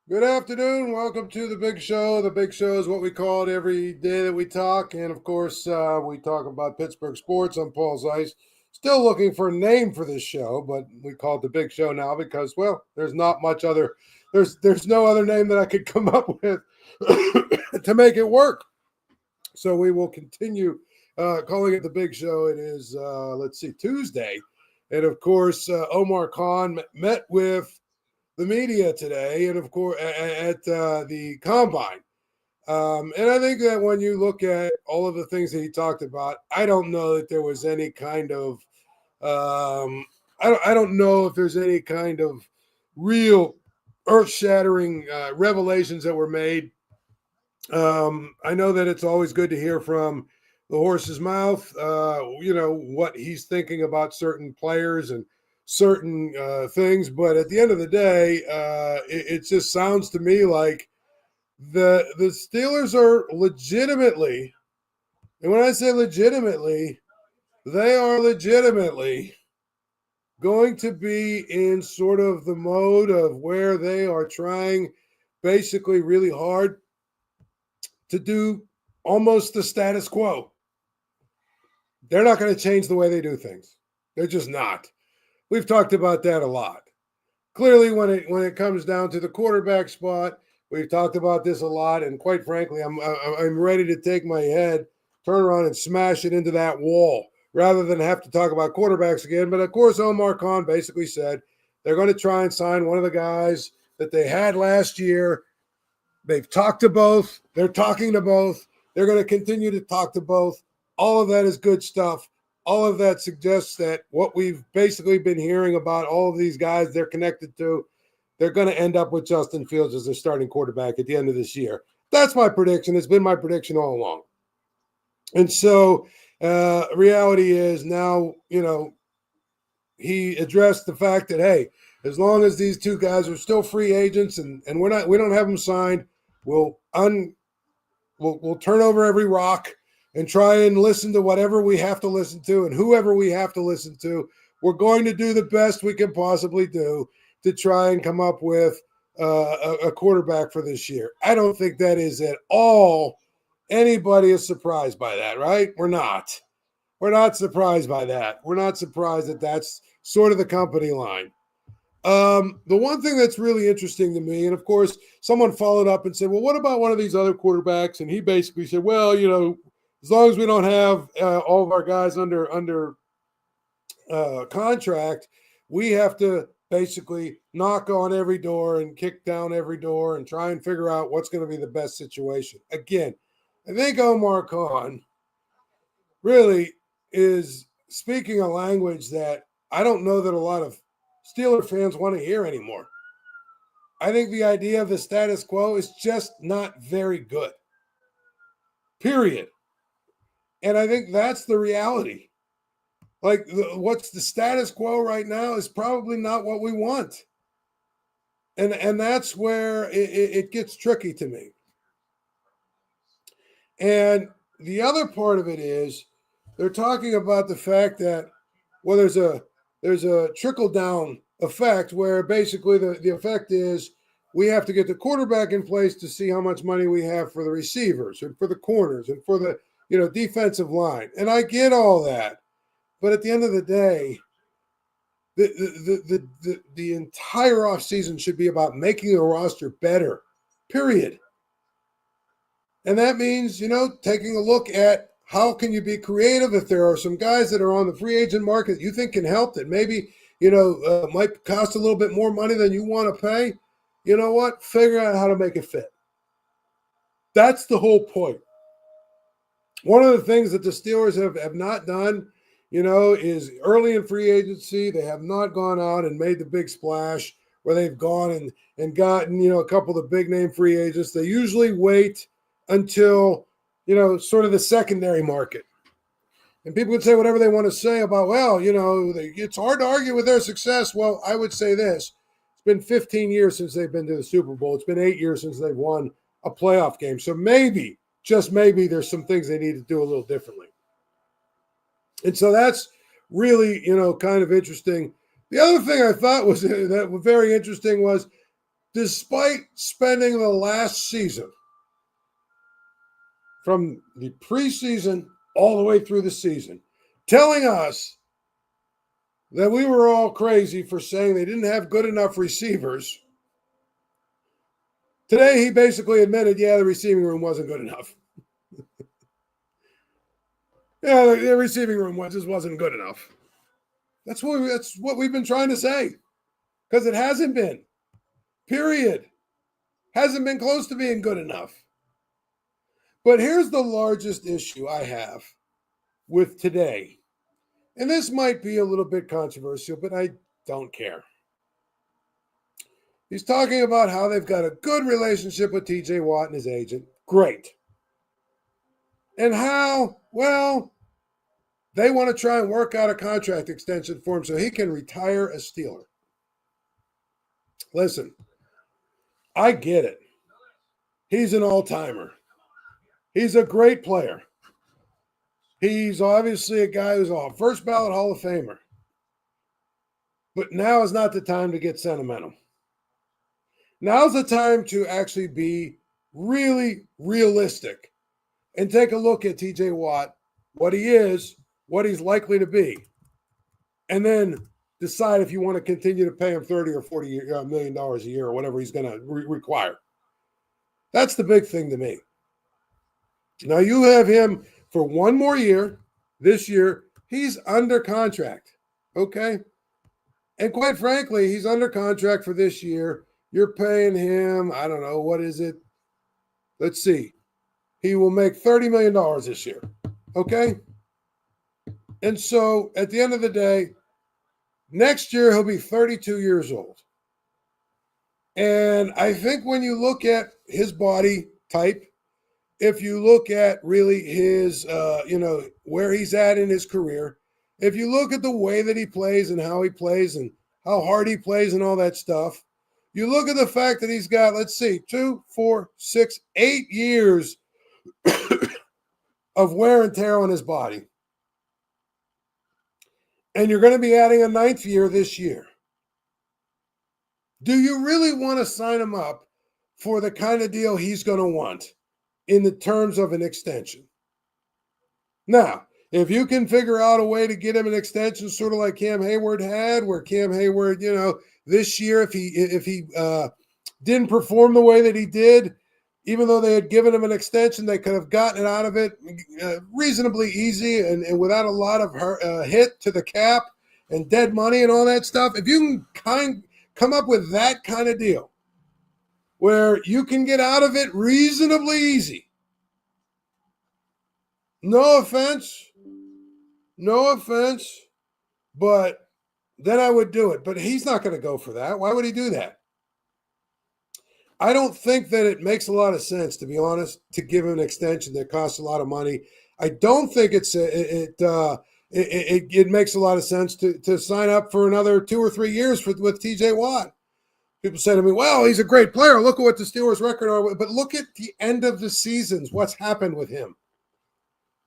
Good afternoon. Welcome to the Big Show. The Big Show is what we call it every day that we talk. And of course, we talk about Pittsburgh sports. I'm Paul Zeise. Still looking for a name for this show, but we call it the Big Show now because, well, there's not much other, there's no other name that I could come up with to make it work. So we will continue calling it the Big Show. It is, Tuesday. And of course, Omar Khan met with the media today, and of course at the combine. And I think that when you look at all of the things that he talked about, I don't know that there was any kind of, I don't know if there's any kind of real earth-shattering revelations that were made. I know that it's always good to hear from the horse's mouth, what he's thinking about certain players and certain things. But at the end of the day, it just sounds to me like the Steelers are legitimately, and when I say legitimately, they are legitimately going to be in sort of the mode of where they are trying basically really hard to do almost the status quo. They're not going to change the way they do things. They're just not. We've talked about that a lot. Clearly, when it comes down to the quarterback spot, we've talked about this a lot. And quite frankly, I'm ready to take my head, turn around, and smash it into that wall rather than have to talk about quarterbacks again. But of course, Omar Khan basically said they're going to try and sign one of the guys that they had last year. They've talked to both. They're talking to both. They're going to continue to talk to both. All of that is good stuff. All of that suggests that what we've basically been hearing about all of these guys they're connected to, they're going to end up with Justin Fields as their starting quarterback at the end of this year. That's my prediction. It's been my prediction all along. And so reality is now, he addressed the fact that, hey, as long as these two guys are still free agents and we don't have them signed, we'll turn over every rock and try and listen to whatever we have to listen to and whoever we have to listen to. We're going to do the best we can possibly do to try and come up with a quarterback for this year. I don't think that is at all anybody is surprised by that, right? We're not. We're not surprised by that. We're not surprised that that's sort of the company line. The one thing that's really interesting to me, and of course, someone followed up and said, well, what about one of these other quarterbacks? And he basically said, well, as long as we don't have all of our guys under contract, we have to basically knock on every door and kick down every door and try and figure out what's going to be the best situation. Again, I think Omar Khan really is speaking a language that I don't know that a lot of Steeler fans want to hear anymore. I think the idea of the status quo is just not very good. Period. And I think that's the reality. Like, what's the status quo right now is probably not what we want. And that's where it gets tricky to me. And the other part of it is they're talking about the fact that, well, there's a trickle-down effect where basically the effect is we have to get the quarterback in place to see how much money we have for the receivers and for the corners and for the defensive line. And I get all that. But at the end of the day, the entire offseason should be about making the roster better, period. And that means, taking a look at how can you be creative if there are some guys that are on the free agent market you think can help that maybe, might cost a little bit more money than you want to pay. You know what? Figure out how to make it fit. That's the whole point. One of the things that the Steelers have not done, is early in free agency, they have not gone out and made the big splash where they've gone and gotten, a couple of the big name free agents. They usually wait until, sort of the secondary market. And people would say whatever they want to say about, well, it's hard to argue with their success. Well, I would say this. It's been 15 years since they've been to the Super Bowl. It's been 8 years since they've won a playoff game. So maybe, just maybe, there's some things they need to do a little differently. And so that's really, kind of interesting. The other thing I thought was that was very interesting was despite spending the last season from the preseason all the way through the season telling us that we were all crazy for saying they didn't have good enough receivers. Today, he basically admitted, yeah, the receiving room wasn't good enough. Yeah, the receiving room just wasn't good enough. That's what we've been trying to say. Because it hasn't been. Period. Hasn't been close to being good enough. But here's the largest issue I have with today. And this might be a little bit controversial, but I don't care. He's talking about how they've got a good relationship with TJ Watt and his agent. Great. And how, well, they want to try and work out a contract extension for him so he can retire a Steeler. Listen, I get it. He's an all-timer. He's a great player. He's obviously a guy who's a first ballot Hall of Famer. But now is not the time to get sentimental. Now's the time to actually be really realistic and take a look at TJ Watt, what he is, what he's likely to be, and then decide if you want to continue to pay him $30 or $40 million a year or whatever he's going to require. That's the big thing to me. Now, you have him for one more year. This year, he's under contract, okay? And quite frankly, he's under contract for this year. You're paying him, I don't know, what is it? Let's see. He will make $30 million this year, okay? And so at the end of the day, next year he'll be 32 years old. And I think when you look at his body type, if you look at really his, where he's at in his career, if you look at the way that he plays and how hard he plays and all that stuff, you look at the fact that he's got, let's see, 2, 4, 6, 8 years of wear and tear on his body. And you're going to be adding a 9th year this year. Do you really want to sign him up for the kind of deal he's going to want in the terms of an extension? Now, if you can figure out a way to get him an extension sort of like Cam Hayward had, where Cam Hayward, this year, if he didn't perform the way that he did, even though they had given him an extension, they could have gotten it out of it reasonably easy and without a lot of hit to the cap and dead money and all that stuff. If you can come up with that kind of deal where you can get out of it reasonably easy, no offense, but then I would do it. But he's not going to go for that. Why would he do that? I don't think that it makes a lot of sense, to be honest, to give him an extension that costs a lot of money. I don't think it makes a lot of sense to sign up for another 2 or 3 years with TJ Watt. People say to me, well, he's a great player. Look at what the Steelers' record are. But look at the end of the seasons, what's happened with him.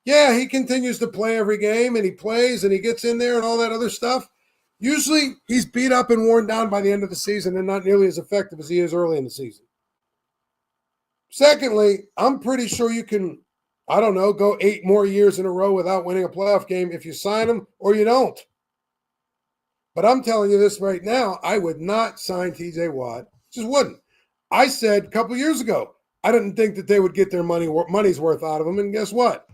Yeah, he continues to play every game, and he plays, and he gets in there and all that other stuff. Usually, he's beat up and worn down by the end of the season and not nearly as effective as he is early in the season. Secondly, I'm pretty sure you can, go 8 more years in a row without winning a playoff game if you sign him or you don't. But I'm telling you this right now, I would not sign TJ Watt. Just wouldn't. I said a couple years ago, I didn't think that they would get their money's worth out of him. And guess what?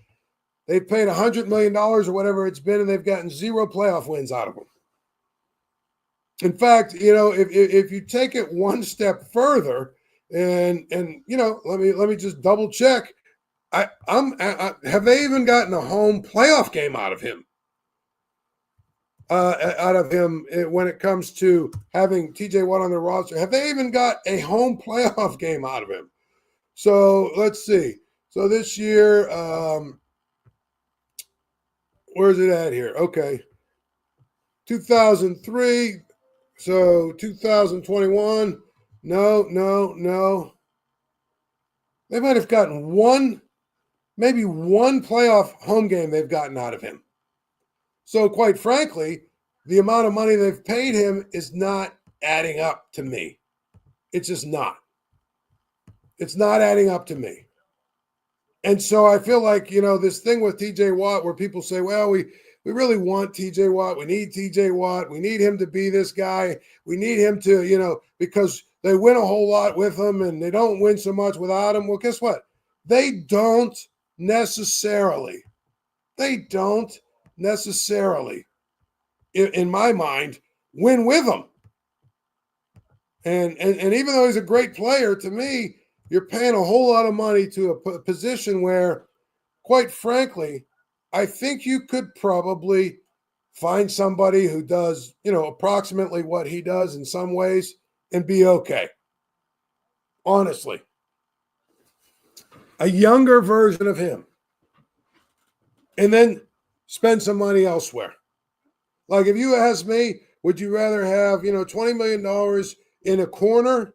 They've paid $100 million or whatever it's been, and they've gotten 0 playoff wins out of him. In fact, if you take it one step further, and let me just double check. Have they even gotten a home playoff game out of him? When it comes to having TJ Watt on their roster, have they even got a home playoff game out of him? So let's see. So this year, where's it at here? Okay, 2003. So 2021, no. They might have gotten maybe one playoff home game they've gotten out of him. So quite frankly, the amount of money they've paid him is not adding up to me. It's just not. It's not adding up to me. And so I feel like, this thing with TJ Watt where people say, well, we really want TJ Watt. We need TJ Watt. We need him to be this guy. We need him to, because they win a whole lot with him and they don't win so much without him. Well, guess what? They don't necessarily, in my mind, win with him. And even though he's a great player, to me, you're paying a whole lot of money to a position where, quite frankly, I think you could probably find somebody who does, approximately what he does in some ways and be okay. Honestly. A younger version of him. And then spend some money elsewhere. Like if you ask me, would you rather have, $20 million in a corner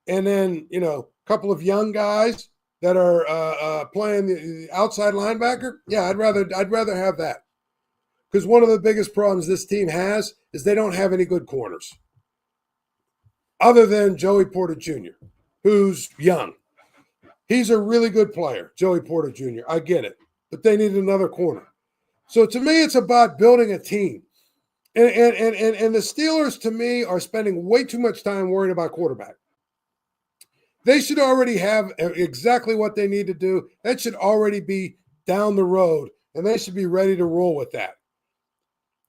and then, a couple of young guys that are playing the outside linebacker? Yeah, I'd rather have that. Because one of the biggest problems this team has is they don't have any good corners. Other than Joey Porter Jr., who's young. He's a really good player, Joey Porter Jr. I get it. But they need another corner. So to me, it's about building a team. And the Steelers, to me, are spending way too much time worrying about quarterback. They should already have exactly what they need to do. That should already be down the road, and they should be ready to roll with that.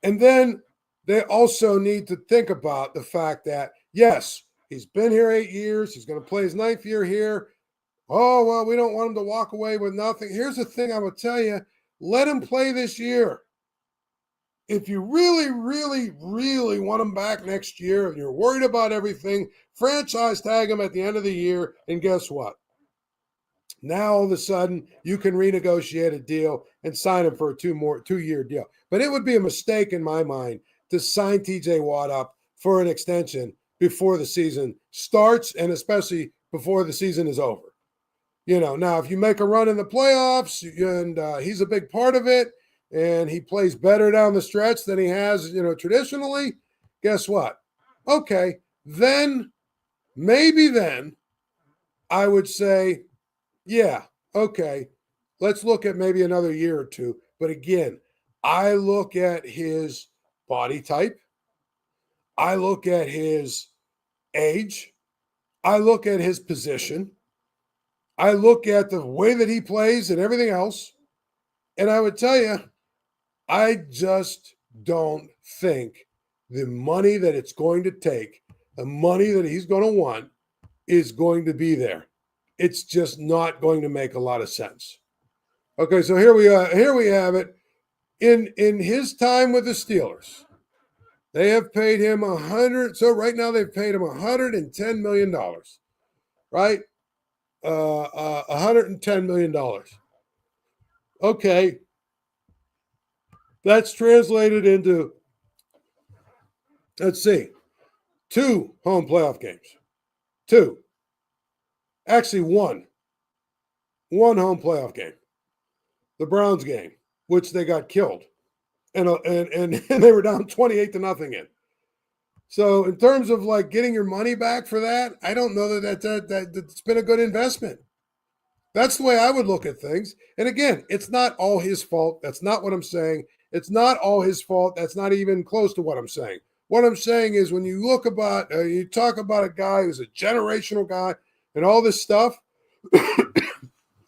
And then they also need to think about the fact that, yes, he's been here 8 years. He's going to play his 9th year here. Oh, well, we don't want him to walk away with nothing. Here's the thing I would tell you. Let him play this year. If you really, really, really want him back next year and you're worried about everything, franchise tag him at the end of the year, and guess what? Now, all of a sudden, you can renegotiate a deal and sign him for a 2-year deal. But it would be a mistake in my mind to sign TJ Watt up for an extension before the season starts and especially before the season is over. Now, if you make a run in the playoffs and he's a big part of it and he plays better down the stretch than he has, traditionally, guess what? Okay, maybe then I would say, yeah, okay, let's look at maybe another year or two. But again, I look at his body type. I look at his age. I look at his position. I look at the way that he plays and everything else. And I would tell you, I just don't think the money that it's going to take, the money that he's going to want, is going to be there. It's just not going to make a lot of sense. Okay, so here we are. Here we have it. In his time with the Steelers, they have paid him So right now they've paid him $110 million, right? $110 million. Okay, that's translated into, let's see, 2 home playoff games. 2. Actually, 1. 1 home playoff game. The Browns game, which they got killed. And they were down 28-0 in. So in terms of like getting your money back for that, I don't know that's been a good investment. That's the way I would look at things. And again, it's not all his fault. That's not what I'm saying. It's not all his fault. That's not even close to what I'm saying. What I'm saying is when you you talk about a guy who's a generational guy and all this stuff,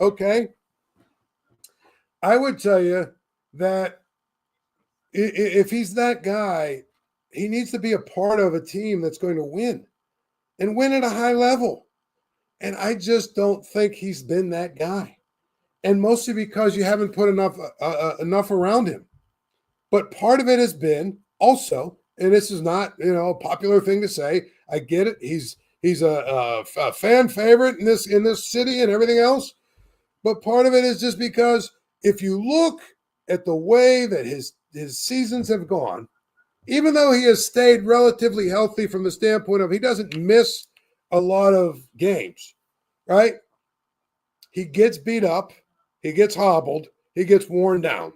okay, I would tell you that if he's that guy, he needs to be a part of a team that's going to win and win at a high level. And I just don't think he's been that guy. And mostly because you haven't put enough around him. But part of it has been also, and this is not, a popular thing to say. I get it. He's a fan favorite in this city and everything else. But part of it is just because if you look at the way that his seasons have gone, even though he has stayed relatively healthy from the standpoint of he doesn't miss a lot of games, right? He gets beat up, he gets hobbled, he gets worn down.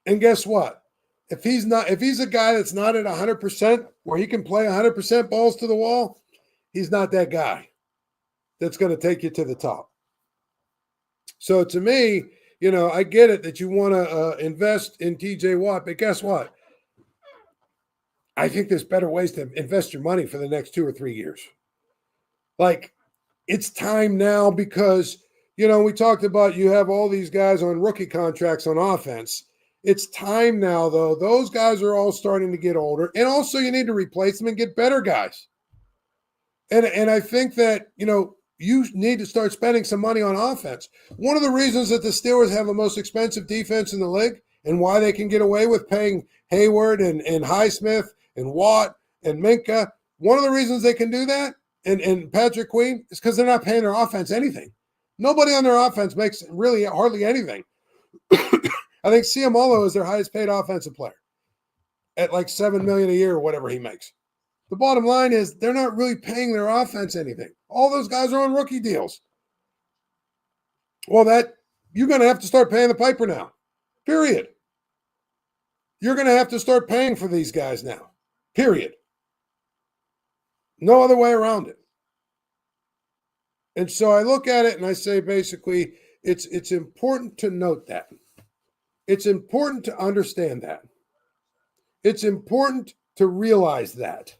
And guess what? If he's a guy that's not at 100%, where he can play 100% balls to the wall, he's not that guy that's going to take you to the top. So to me, I get it that you want to invest in TJ Watt, but guess what? I think there's better ways to invest your money for the next 2 or 3 years. Like, it's time now because, we talked about you have all these guys on rookie contracts on offense. It's time now, though. Those guys are all starting to get older. And also you need to replace them and get better guys. And I think that, you need to start spending some money on offense. One of the reasons that the Steelers have the most expensive defense in the league and why they can get away with paying Hayward and Highsmith and Watt and Minka, one of the reasons they can do that and Patrick Queen is because they're not paying their offense anything. Nobody on their offense makes really hardly anything. I think Ciamolo is their highest paid offensive player at like $7 million a year or whatever he makes. The bottom line is they're not really paying their offense anything. All those guys are on rookie deals. Well, you're going to have to start paying the piper now, period. You're going to have to start paying for these guys now, period. No other way around it. And so I look at it and I say, basically, it's important to note that. It's important to understand that. It's important to realize that.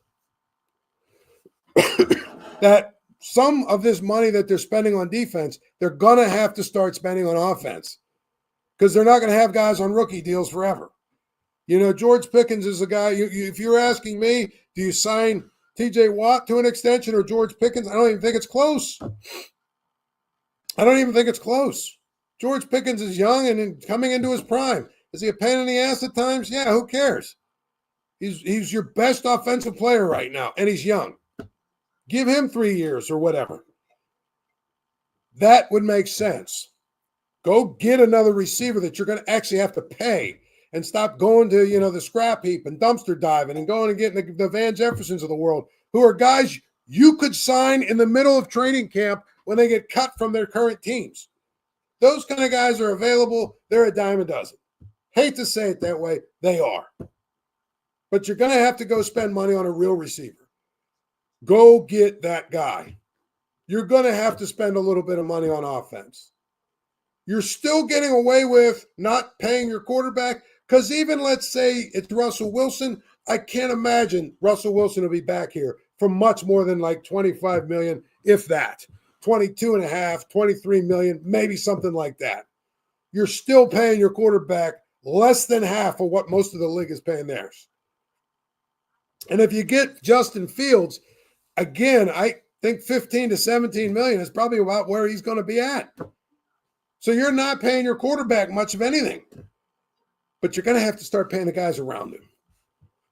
That some of this money that they're spending on defense, they're going to have to start spending on offense because they're not going to have guys on rookie deals forever. George Pickens is a guy, if you're asking me, do you sign TJ Watt to an extension or George Pickens? I don't even think it's close. I don't even think it's close. George Pickens is young and coming into his prime. Is he a pain in the ass at times? Yeah, who cares? He's your best offensive player right now, and he's young. Give him 3 years or whatever. That would make sense. Go get another receiver that you're going to actually have to pay and stop going to, the scrap heap and dumpster diving and going and getting the Van Jeffersons of the world, who are guys you could sign in the middle of training camp when they get cut from their current teams. Those kind of guys are available. They're a dime a dozen. Hate to say it that way. They are. But you're going to have to go spend money on a real receiver. Go get that guy. You're going to have to spend a little bit of money on offense. You're still getting away with not paying your quarterback because even let's say it's Russell Wilson, I can't imagine Russell Wilson will be back here for much more than like $25 million, if that. 22.5, 23 million, maybe something like that. You're still paying your quarterback less than half of what most of the league is paying theirs. And if you get Justin Fields, again, I think 15 to 17 million is probably about where he's going to be at. So you're not paying your quarterback much of anything, but you're going to have to start paying the guys around him.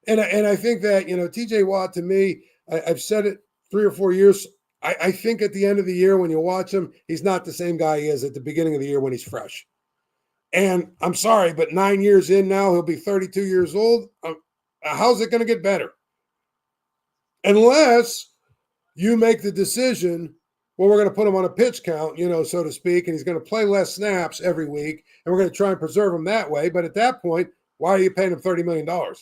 And I think that, TJ Watt, to me, I've said it 3 or 4 years. I think at the end of the year when you watch him, he's not the same guy he is at the beginning of the year when he's fresh. And I'm sorry, but 9 years in now, he'll be 32 years old. How's it going to get better? Unless you make the decision, well, we're going to put him on a pitch count, so to speak, and he's going to play less snaps every week, and we're going to try and preserve him that way. But at that point, why are you paying him $30 million?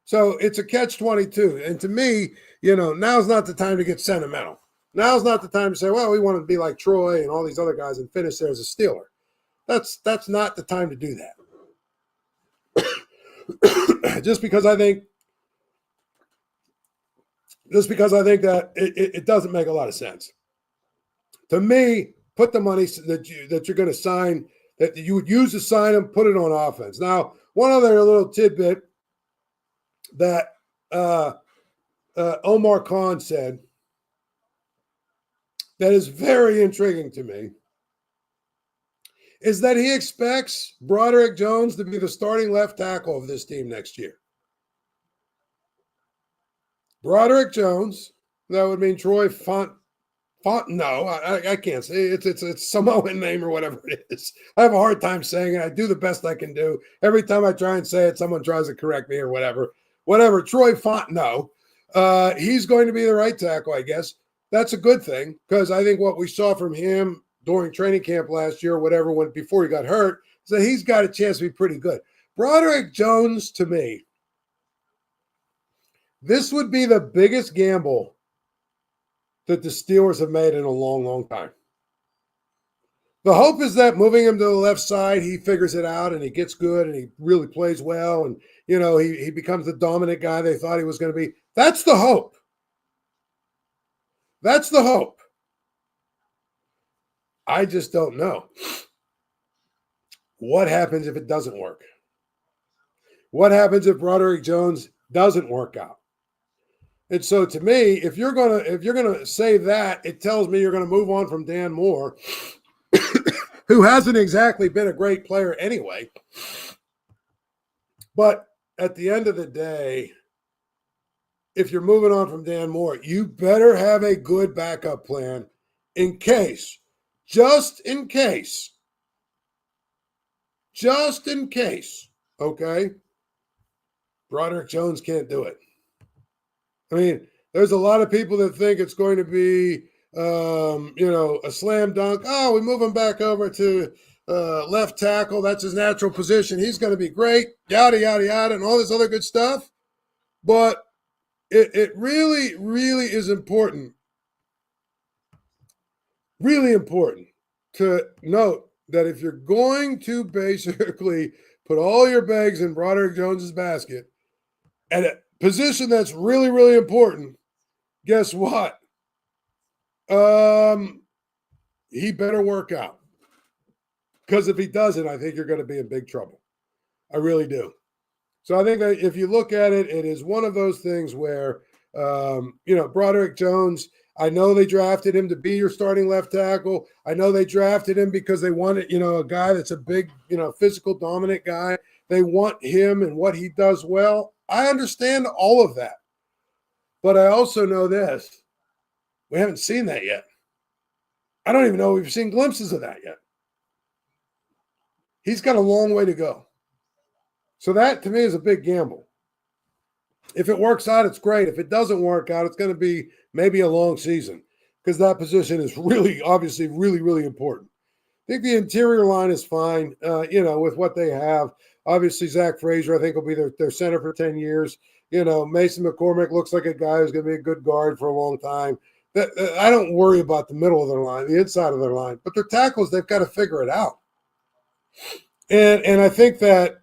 So it's a catch-22. And to me, now's not the time to get sentimental. Now's not the time to say, well, we want to be like Troy and all these other guys and finish there as a Steeler. That's not the time to do that. Just because I think that it doesn't make a lot of sense. To me, put the money that you're going to sign, that you would use to sign them, put it on offense. Now, one other little tidbit that Omar Khan said that is very intriguing to me is that he expects Broderick Jones to be the starting left tackle of this team next year. Broderick Jones, that would mean Troy no, I can't say it. It's Samoan name or whatever it is. I have a hard time saying it. I do the best I can do. Every time I try and say it, someone tries to correct me or whatever. Troy Fontenot, he's going to be the right tackle, I guess. That's a good thing because I think what we saw from him during training camp last year, before he got hurt, is that he's got a chance to be pretty good. Broderick Jones, to me, this would be the biggest gamble that the Steelers have made in a long, long time. The hope is that moving him to the left side, he figures it out and he gets good and he really plays well. And, he becomes the dominant guy they thought he was going to be. That's the hope. That's the hope. I just don't know. What happens if it doesn't work? What happens if Broderick Jones doesn't work out? And so to me, if you're gonna say that, it tells me you're gonna move on from Dan Moore, who hasn't exactly been a great player anyway. But at the end of the day, if you're moving on from Dan Moore, you better have a good backup plan in case, just in case, okay, Broderick Jones can't do it. I mean, there's a lot of people that think it's going to be, a slam dunk. Oh, we move him back over to left tackle. That's his natural position. He's going to be great, yada, yada, yada, and all this other good stuff. But it really, really is important, really important to note that if you're going to basically put all your eggs in Broderick Jones's basket at a position that's really, really important, guess what? He better work out. Because if he doesn't, I think you're going to be in big trouble. I really do. So I think that if you look at it, it is one of those things where, Broderick Jones, I know they drafted him to be your starting left tackle. I know they drafted him because they wanted, a guy that's a big, physical dominant guy. They want him and what he does well. I understand all of that. But I also know this. We haven't seen that yet. I don't even know we've seen glimpses of that yet. He's got a long way to go. So that, to me, is a big gamble. If it works out, it's great. If it doesn't work out, it's going to be maybe a long season because that position is really, obviously, really, really important. I think the interior line is fine, with what they have. Obviously, Zach Frazier, I think, will be their center for 10 years. Mason McCormick looks like a guy who's going to be a good guard for a long time. I don't worry about the middle of their line, the inside of their line. But their tackles, they've got to figure it out. And I think that,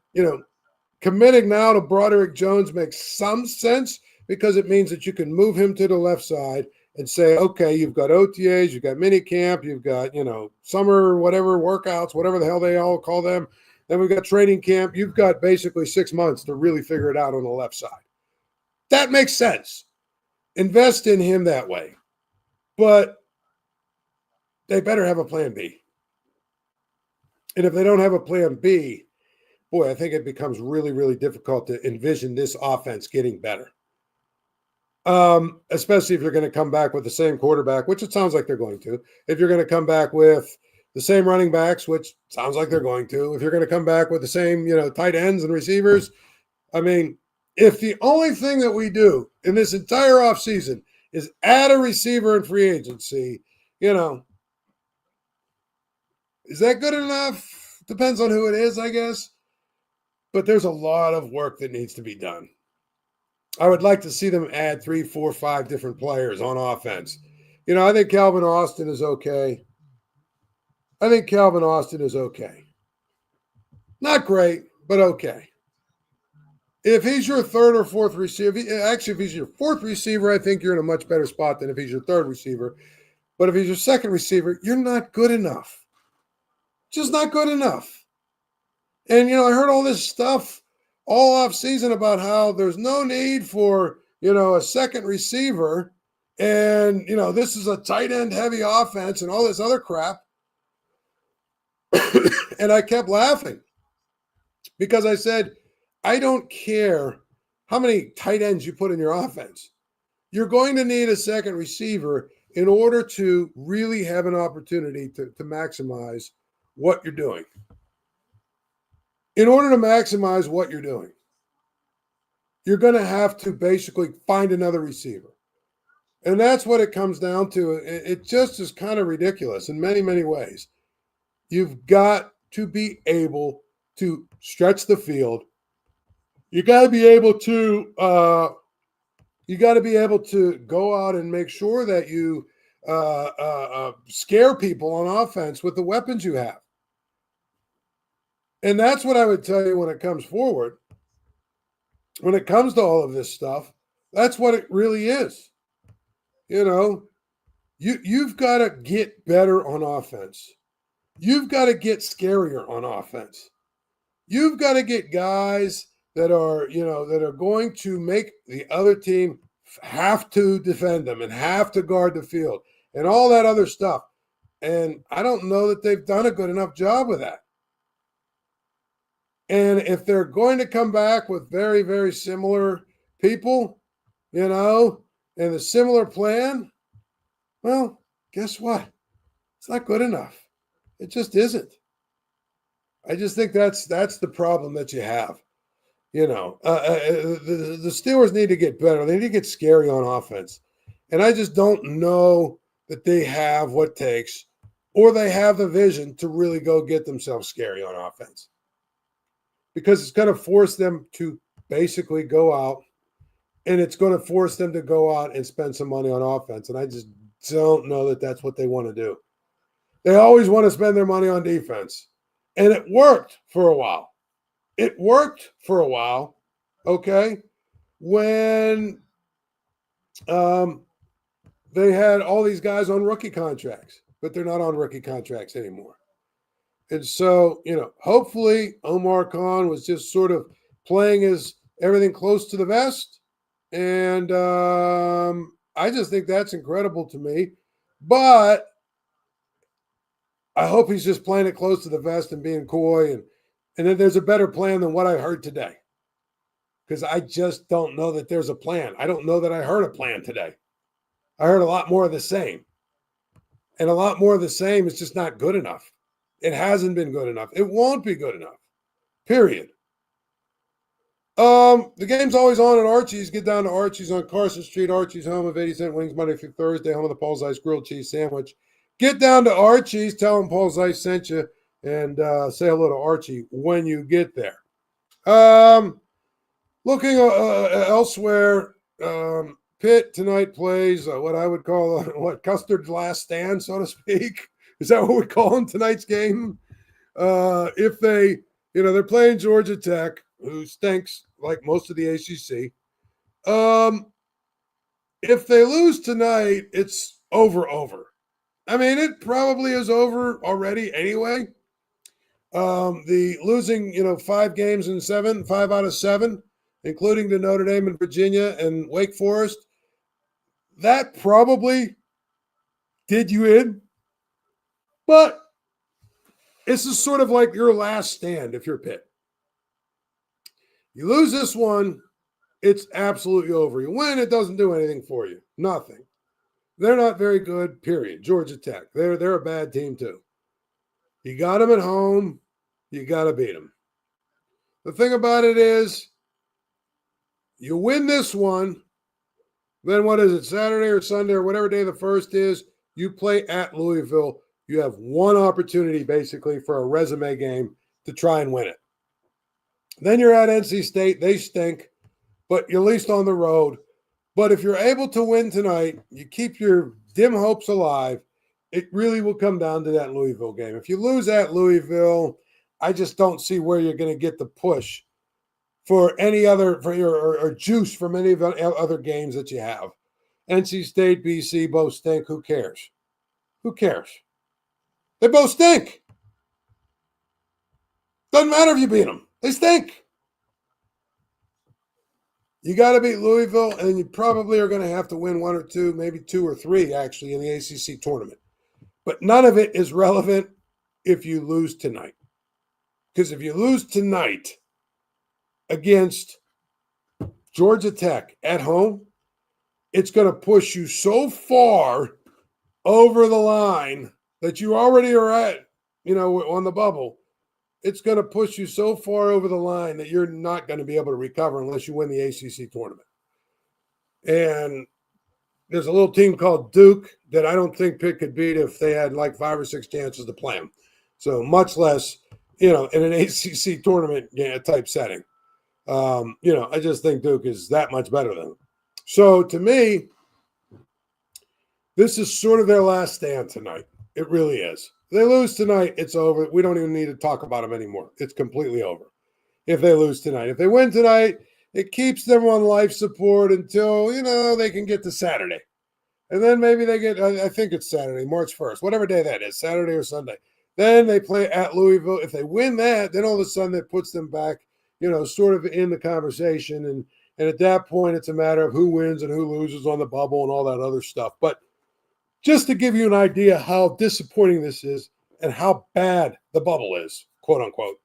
committing now to Broderick Jones makes some sense because it means that you can move him to the left side and say, okay, you've got OTAs, you've got mini camp, you've got, summer, whatever, workouts, whatever the hell they all call them. Then we've got training camp. You've got basically 6 months to really figure it out on the left side. That makes sense. Invest in him that way. But they better have a plan B. And if they don't have a plan B, boy, I think it becomes really, really difficult to envision this offense getting better. Especially if you're going to come back with the same quarterback, which it sounds like they're going to. If you're going to come back with the same running backs, which sounds like they're going to. If you're going to come back with the same, tight ends and receivers. I mean, if the only thing that we do in this entire offseason is add a receiver in free agency, is that good enough? Depends on who it is, I guess. But there's a lot of work that needs to be done. I would like to see them add 3, 4, 5 different players on offense. I think Calvin Austin is okay. Not great, but okay. If he's your third or fourth receiver, if he's your fourth receiver, I think you're in a much better spot than if he's your third receiver. But if he's your second receiver, you're not good enough. Just not good enough. And, I heard all this stuff all off season about how there's no need for, a second receiver. And, this is a tight end heavy offense and all this other crap. And I kept laughing because I said, I don't care how many tight ends you put in your offense. You're going to need a second receiver in order to really have an opportunity to maximize what you're doing. In order to maximize what you're doing, you're going to have to basically find another receiver. And that's what it comes down to. It just is kind of ridiculous in many, many ways. You've got to be able to stretch the field. You got to be able to, You got to be able to go out and make sure that you scare people on offense with the weapons you have. And that's what I would tell you when it comes forward. When it comes to all of this stuff, that's what it really is. You've got to get better on offense. You've got to get scarier on offense. You've got to get guys that are going to make the other team have to defend them and have to guard the field and all that other stuff. And I don't know that they've done a good enough job with that. And if they're going to come back with very, very similar people, and a similar plan, well, guess what? It's not good enough. It just isn't. I just think that's the problem that you have. The Steelers need to get better. They need to get scary on offense. And I just don't know that they have what it takes, or they have the vision to really go get themselves scary on offense. Because it's going to force them to basically go out, and it's going to force them to go out and spend some money on offense. And I just don't know that that's what they want to do. They always want to spend their money on defense. And it worked for a while. Okay? When they had all these guys on rookie contracts, but they're not on rookie contracts anymore. And so, hopefully Omar Khan was just sort of playing his everything close to the vest. And I just think that's incredible to me. But I hope he's just playing it close to the vest and being coy. And then there's a better plan than what I heard today. Because I just don't know that there's a plan. I don't know that I heard a plan today. I heard a lot more of the same. And a lot more of the same is just not good enough. It hasn't been good enough. It won't be good enough. Period. The game's always on at Archie's. Get down to Archie's on Carson Street. Archie's, home of 80-cent wings Monday through Thursday, home of the Paul Zeise grilled cheese sandwich. Get down to Archie's. Tell them Paul Zeise sent you, and say hello to Archie when you get there. Looking elsewhere, Pitt tonight plays what I would call Custard's last stand, so to speak. Is that what we call him tonight's game? If they, they're playing Georgia Tech, who stinks like most of the ACC. If they lose tonight, it's over. I mean, it probably is over already anyway. The losing, 5 games in 7, 5 out of 7, including to Notre Dame and Virginia and Wake Forest, that probably did you in. But this is sort of like your last stand if you're Pitt. You lose this one, it's absolutely over. You win, it doesn't do anything for you. Nothing. They're not very good, period. Georgia Tech, they're a bad team too. You got them at home, you got to beat them. The thing about it is, you win this one, then what is it, Saturday or Sunday or whatever day the first is, you play at Louisville. You have one opportunity, basically, for a resume game to try and win it. Then you're at NC State. They stink, but you're at least on the road. But if you're able to win tonight, you keep your dim hopes alive, it really will come down to that Louisville game. If you lose at Louisville, I just don't see where you're going to get the push for any other or juice from any of the other games that you have. NC State, BC, both stink. Who cares? Who cares? They both stink. Doesn't matter if you beat them. They stink. You got to beat Louisville, and you probably are going to have to win 1 or 2, maybe 2 or 3, actually, in the ACC tournament. But none of it is relevant if you lose tonight. Because if you lose tonight against Georgia Tech at home, it's going to push you so far over the line that you already are at, on the bubble. It's going to push you so far over the line that you're not going to be able to recover unless you win the ACC tournament. And there's a little team called Duke that I don't think Pitt could beat if they had like 5 or 6 chances to play them. So much less, in an ACC tournament type setting. I just think Duke is that much better than them. So to me, this is sort of their last stand tonight. It really is. If they lose tonight, it's over. We don't even need to talk about them anymore. It's completely over if they lose tonight. If they win tonight, it keeps them on life support until, they can get to Saturday. And then maybe they get, I think it's Saturday, March 1st, whatever day that is, Saturday or Sunday. Then they play at Louisville. If they win that, then all of a sudden that puts them back, sort of in the conversation. And at that point, it's a matter of who wins and who loses on the bubble and all that other stuff. But just to give you an idea how disappointing this is and how bad the bubble is, quote unquote.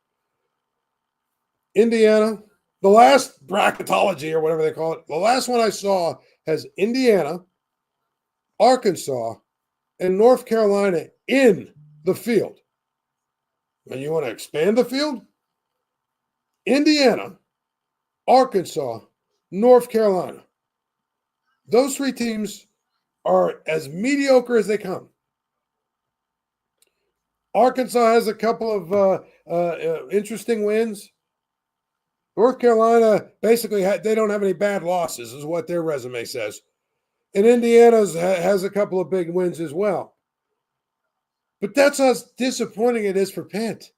Indiana, the last bracketology or whatever they call it, the last one I saw has Indiana, Arkansas, and North Carolina in the field. And you want to expand the field? Indiana, Arkansas, North Carolina. Those three teams are as mediocre as they come. Arkansas has a couple of interesting wins. North Carolina, basically, they don't have any bad losses, is what their resume says. And Indiana has a couple of big wins as well. But that's how disappointing it is for Pitt.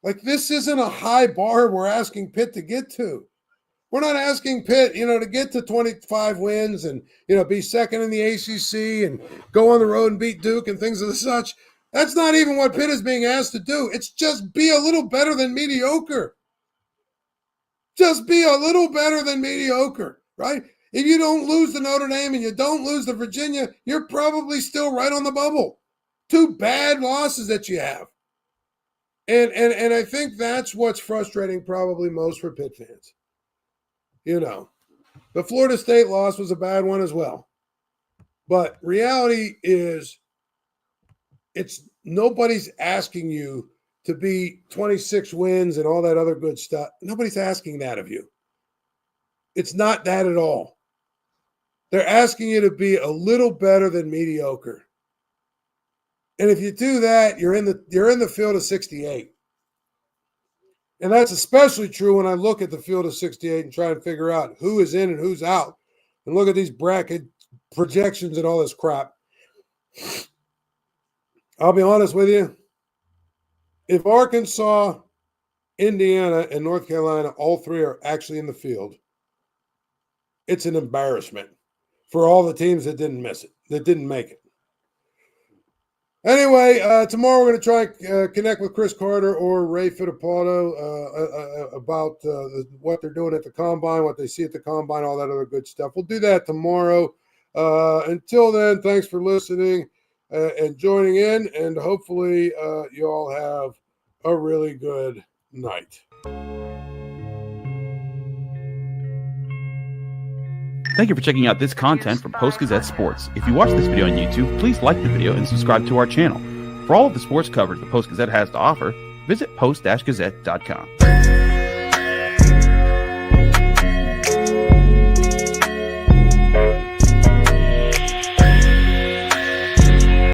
Like, this isn't a high bar we're asking Pitt to get to. We're not asking Pitt, to get to 25 wins and, be second in the ACC and go on the road and beat Duke and things of the such. That's not even what Pitt is being asked to do. It's just be a little better than mediocre. Just be a little better than mediocre, right? If you don't lose to Notre Dame and you don't lose to Virginia, you're probably still right on the bubble. 2 bad losses that you have. And I think that's what's frustrating probably most for Pitt fans. The Florida State loss was a bad one as well. But reality is nobody's asking you to be 26 wins and all that other good stuff. Nobody's asking that of you. It's not that at all. They're asking you to be a little better than mediocre. And if you do that, you're in the field of 68. And that's especially true when I look at the field of 68 and try and figure out who is in and who's out. And look at these bracket projections and all this crap. I'll be honest with you. If Arkansas, Indiana, and North Carolina, all three are actually in the field, it's an embarrassment for all the teams that didn't make it. Anyway, tomorrow we're going to try and connect with Chris Carter or Ray Fittipaldo about what they're doing at the Combine, what they see at the Combine, all that other good stuff. We'll do that tomorrow. Until then, thanks for listening and joining in, and hopefully you all have a really good night. Thank you for checking out this content from Post-Gazette Sports. If you watch this video on YouTube, please like the video and subscribe to our channel. For all of the sports coverage the Post-Gazette has to offer, visit post-gazette.com.